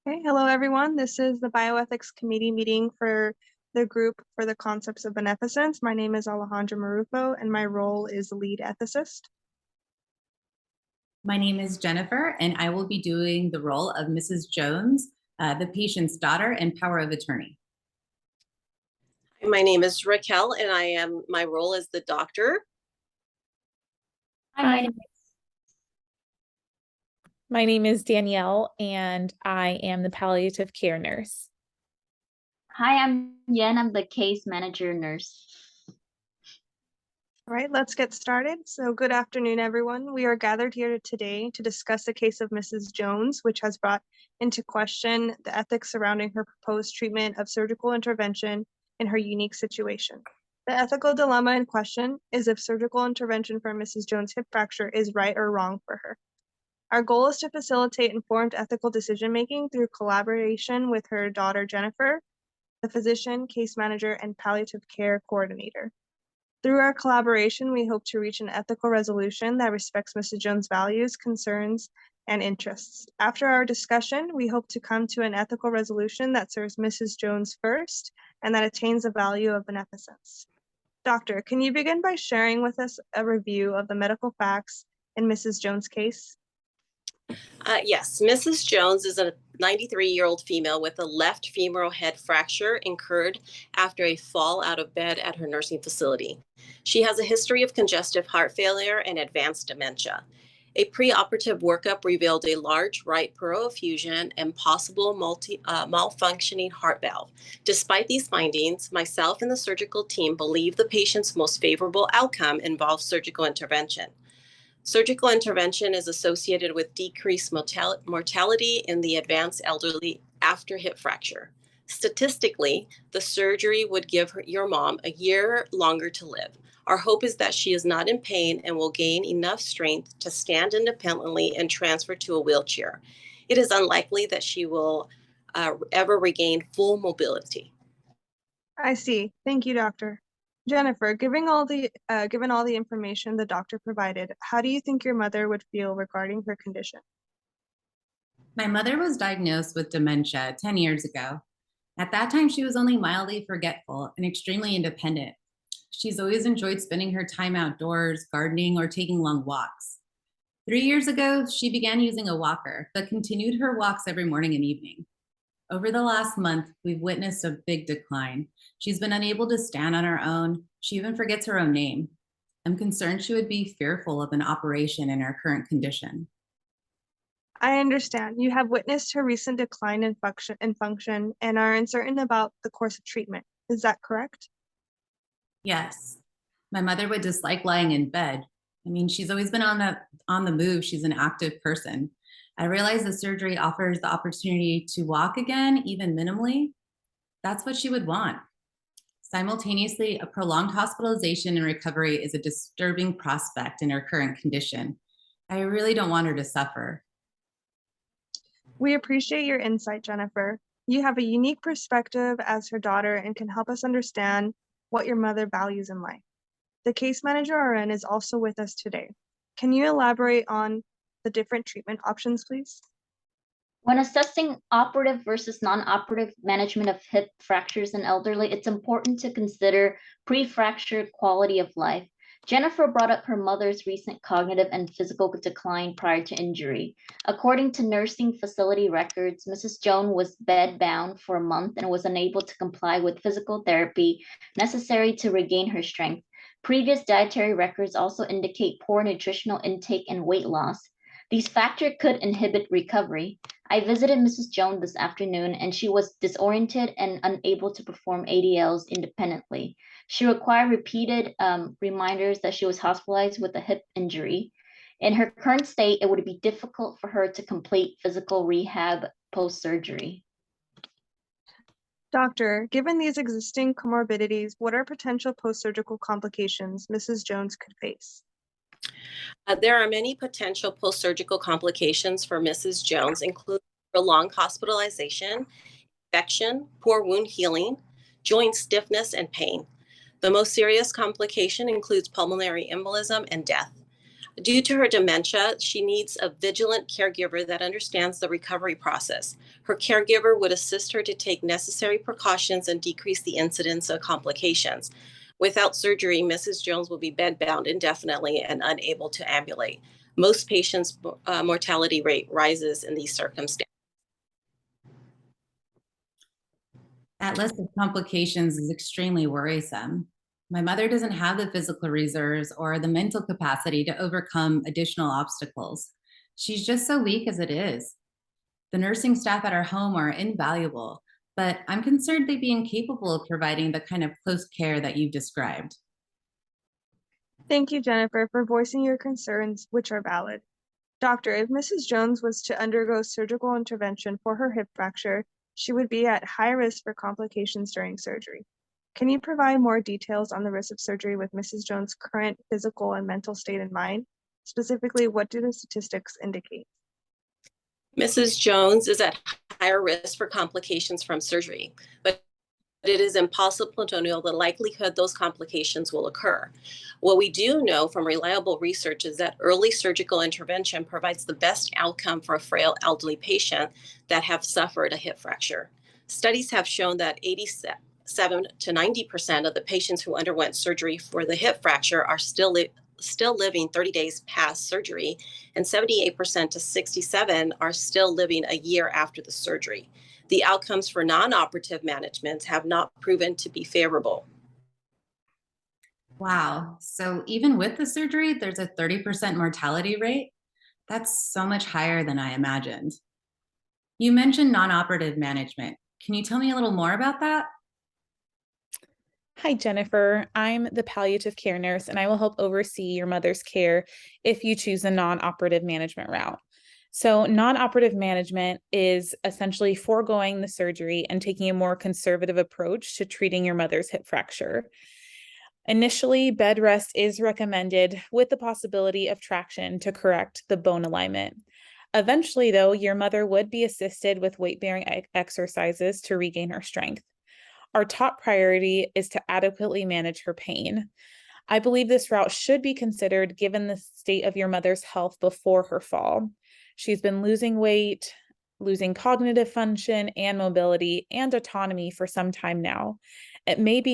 Okay, hello everyone. This is the Bioethics Committee meeting for the group for the concepts of beneficence. My name is Alejandra Marufo and my role is lead ethicist. My name is Jennifer and I will be doing the role of Mrs. Jones, the patient's daughter and power of attorney. My name is Raquel and my role is the doctor. Hi, my name is Danielle and I am the palliative care nurse. Hi, I'm Yen. I'm the case manager nurse. All right, let's get started. So good afternoon, everyone. We are gathered here today to discuss the case of Mrs. Jones, which has brought into question the ethics surrounding her proposed treatment of surgical intervention in her unique situation. The ethical dilemma in question is if surgical intervention for Mrs. Jones' hip fracture is right or wrong for her. Our goal is to facilitate informed ethical decision-making through collaboration with her daughter, Jennifer, the physician, case manager, and palliative care coordinator. Through our collaboration, we hope to reach an ethical resolution that respects Mrs. Jones' values, concerns, and interests. After our discussion, we hope to come to an ethical resolution that serves Mrs. Jones first and that attains the value of beneficence. Doctor, can you begin by sharing with us a review of the medical facts in Mrs. Jones' case? Yes, Mrs. Jones is a 93-year-old female with a left femoral head fracture incurred after a fall out of bed at her nursing facility. She has a history of congestive heart failure and advanced dementia. A preoperative workup revealed a large right pleural effusion and possible malfunctioning heart valve. Despite these findings, myself and the surgical team believe the patient's most favorable outcome involves surgical intervention. Surgical intervention is associated with decreased mortality in the advanced elderly after hip fracture. Statistically, the surgery would give your mom a year longer to live. Our hope is that she is not in pain and will gain enough strength to stand independently and transfer to a wheelchair. It is unlikely that she will ever regain full mobility. I see. Thank you, Doctor. Jennifer, given all the information the doctor provided, how do you think your mother would feel regarding her condition? My mother was diagnosed with dementia 10 years ago. At that time, she was only mildly forgetful and extremely independent. She's always enjoyed spending her time outdoors, gardening, or taking long walks. 3 years ago, she began using a walker, but continued her walks every morning and evening. Over the last month, we've witnessed a big decline. She's been unable to stand on her own. She even forgets her own name. I'm concerned she would be fearful of an operation in her current condition. I understand. You have witnessed her recent decline in function and are uncertain about the course of treatment. Is that correct? Yes. My mother would dislike lying in bed. I mean, she's always been on the move. She's an active person. I realize the surgery offers the opportunity to walk again, even minimally. That's what she would want. Simultaneously, a prolonged hospitalization and recovery is a disturbing prospect in her current condition. I really don't want her to suffer. We appreciate your insight, Jennifer. You have a unique perspective as her daughter and can help us understand what your mother values in life. The case manager RN is also with us today. Can you elaborate on the different treatment options, please? When assessing operative versus non-operative management of hip fractures in elderly, it's important to consider pre-fracture quality of life. Jennifer brought up her mother's recent cognitive and physical decline prior to injury. According to nursing facility records, Mrs. Jones was bedbound for a month and was unable to comply with physical therapy necessary to regain her strength. Previous dietary records also indicate poor nutritional intake and weight loss. These factors could inhibit recovery. I visited Mrs. Jones this afternoon and she was disoriented and unable to perform ADLs independently. She required repeated reminders that she was hospitalized with a hip injury. In her current state, it would be difficult for her to complete physical rehab post-surgery. Doctor, given these existing comorbidities, what are potential post-surgical complications Mrs. Jones could face? There are many potential post-surgical complications for Mrs. Jones, including prolonged hospitalization, infection, poor wound healing, joint stiffness, and pain. The most serious complication includes pulmonary embolism and death. Due to her dementia, she needs a vigilant caregiver that understands the recovery process. Her caregiver would assist her to take necessary precautions and decrease the incidence of complications. Without surgery, Mrs. Jones will be bedbound indefinitely and unable to ambulate. Most patients' mortality rate rises in these circumstances. That list of complications is extremely worrisome. My mother doesn't have the physical reserves or the mental capacity to overcome additional obstacles. She's just so weak as it is. The nursing staff at our home are invaluable, but I'm concerned they'd be incapable of providing the kind of close care that you've described. Thank you, Jennifer, for voicing your concerns, which are valid. Doctor, if Mrs. Jones was to undergo surgical intervention for her hip fracture, she would be at high risk for complications during surgery. Can you provide more details on the risk of surgery with Mrs. Jones' current physical and mental state in mind? Specifically, what do the statistics indicate? Mrs. Jones is at higher risk for complications from surgery, but it is impossible to know the likelihood those complications will occur. What we do know from reliable research is that early surgical intervention provides the best outcome for a frail elderly patient that have suffered a hip fracture. Studies have shown that 87 to 90% of the patients who underwent surgery for the hip fracture are still living 30 days past surgery, and 78% to 67% are still living a year after the surgery. The outcomes for non-operative management have not proven to be favorable. Wow. So even with the surgery, there's a 30% mortality rate? That's so much higher than I imagined. You mentioned non-operative management. Can you tell me a little more about that? Hi, Jennifer. I'm the palliative care nurse, and I will help oversee your mother's care if you choose a non-operative management route. So non-operative management is essentially foregoing the surgery and taking a more conservative approach to treating your mother's hip fracture. Initially, bed rest is recommended with the possibility of traction to correct the bone alignment. Eventually, though, your mother would be assisted with weight-bearing exercises to regain her strength. Our top priority is to adequately manage her pain. I believe this route should be considered given the state of your mother's health before her fall. She's been losing weight, losing cognitive function and mobility and autonomy for some time now. It may be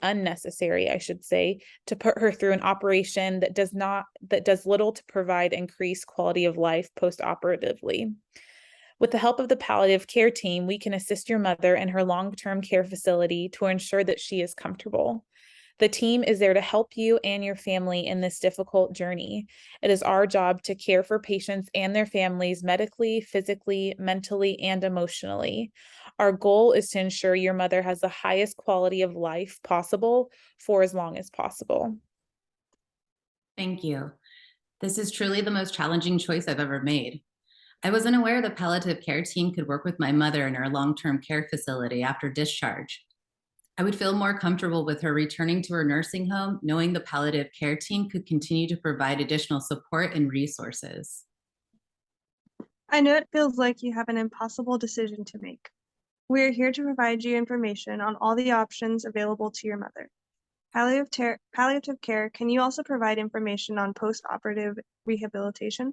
unnecessary, I should say, to put her through an operation that does little to provide increased quality of life post-operatively. With the help of the palliative care team, we can assist your mother in her long-term care facility to ensure that she is comfortable. The team is there to help you and your family in this difficult journey. It is our job to care for patients and their families medically, physically, mentally, and emotionally. Our goal is to ensure your mother has the highest quality of life possible for as long as possible. Thank you. This is truly the most challenging choice I've ever made. I wasn't aware the palliative care team could work with my mother in her long-term care facility after discharge. I would feel more comfortable with her returning to her nursing home, knowing the palliative care team could continue to provide additional support and resources. I know it feels like you have an impossible decision to make. We are here to provide you information on all the options available to your mother. Palliative care, can you also provide information on post-operative rehabilitation?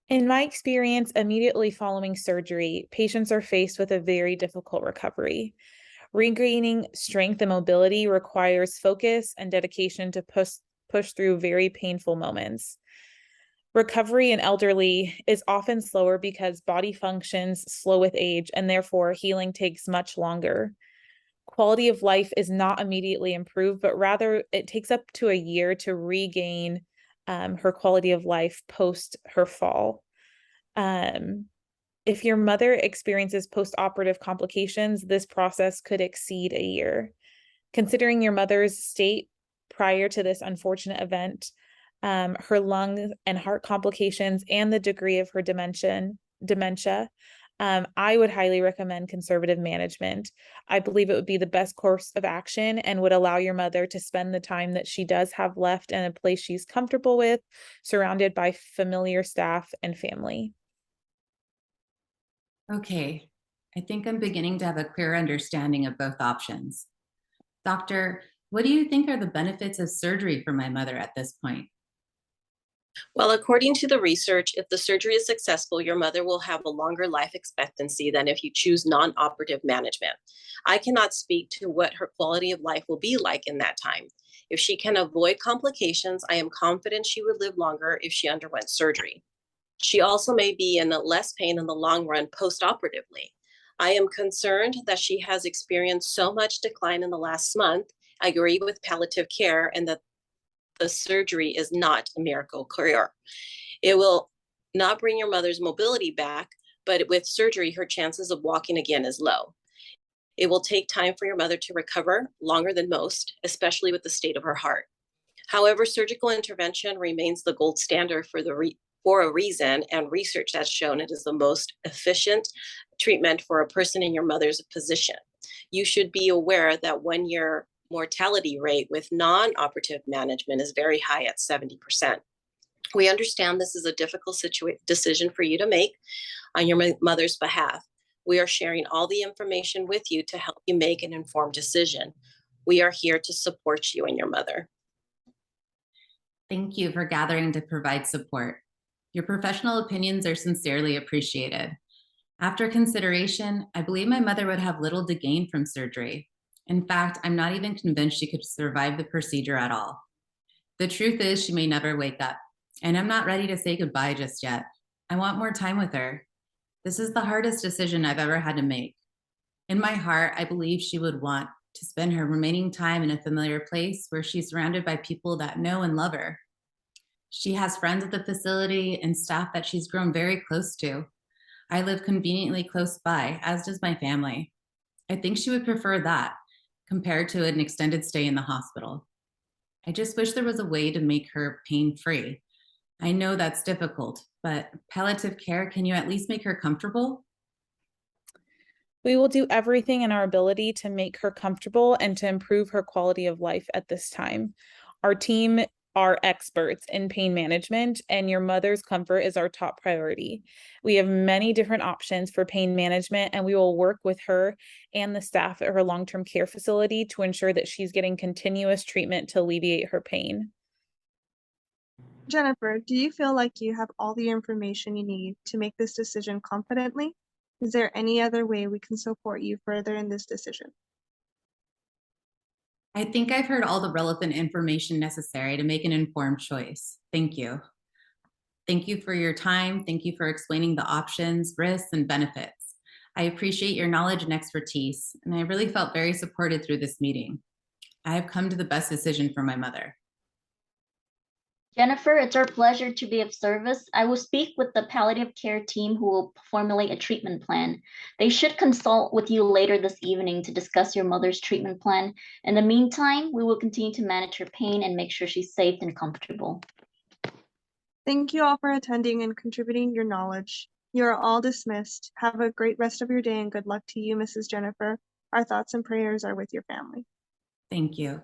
In my experience, immediately following surgery, patients are faced with a very difficult recovery. Regaining strength and mobility requires focus and dedication to push through very painful moments. Recovery in elderly is often slower because body functions slow with age, and therefore healing takes much longer. Quality of life is not immediately improved, but rather it takes up to a year to regain her quality of life post her fall. If your mother experiences post-operative complications, this process could exceed a year. Considering your mother's state prior to this unfortunate event, her lung and heart complications, and the degree of her dementia, I would highly recommend conservative management. I believe it would be the best course of action and would allow your mother to spend the time that she does have left in a place she's comfortable with, surrounded by familiar staff and family. Okay, I think I'm beginning to have a clear understanding of both options. Doctor, What do you think are the benefits of surgery for my mother at this point? Well, according to the research, if the surgery is successful, your mother will have a longer life expectancy than if you choose non operative management. I cannot speak to what her quality of life will be like in that time. If she can avoid complications, I am confident she would live longer if she underwent surgery. She also may be in less pain in the long run post operatively. I am concerned that she has experienced so much decline in the last month. I agree with palliative care and that the surgery is not a miracle cure. It will not bring your mother's mobility back, but with surgery, her chances of walking again is low. It will take time for your mother to recover, longer than most, especially with the state of her heart. However, surgical intervention remains the gold standard for a reason, and research has shown it is the most efficient treatment for a person in your mother's position. You should be aware that 1 year mortality rate with non-operative management is very high at 70%. We understand this is a difficult decision for you to make on your mother's behalf. We are sharing all the information with you to help you make an informed decision. We are here to support you and your mother. Thank you for gathering to provide support. Your professional opinions are sincerely appreciated. After consideration, I believe my mother would have little to gain from surgery. In fact, I'm not even convinced she could survive the procedure at all. The truth is, she may never wake up, and I'm not ready to say goodbye just yet. I want more time with her. This is the hardest decision I've ever had to make. In my heart, I believe she would want to spend her remaining time in a familiar place where she's surrounded by people that know and love her. She has friends at the facility and staff that she's grown very close to. I live conveniently close by, as does my family. I think she would prefer that compared to an extended stay in the hospital. I just wish there was a way to make her pain-free. I know that's difficult, but palliative care, can you at least make her comfortable? We will do everything in our ability to make her comfortable and to improve her quality of life at this time. Our team are experts in pain management, and your mother's comfort is our top priority. We have many different options for pain management, and we will work with her and the staff at her long-term care facility to ensure that she's getting continuous treatment to alleviate her pain. Jennifer, do you feel like you have all the information you need to make this decision confidently? Is there any other way we can support you further in this decision? I think I've heard all the relevant information necessary to make an informed choice. Thank you. Thank you for your time. Thank you for explaining the options, risks, and benefits. I appreciate your knowledge and expertise, and I really felt very supported through this meeting. I have come to the best decision for my mother. Jennifer, it's our pleasure to be of service. I will speak with the palliative care team who will formulate a treatment plan. They should consult with you later this evening to discuss your mother's treatment plan. In the meantime, we will continue to manage her pain and make sure she's safe and comfortable. Thank you all for attending and contributing your knowledge. You are all dismissed. Have a great rest of your day and good luck to you, Mrs. Jennifer. Our thoughts and prayers are with your family. Thank you.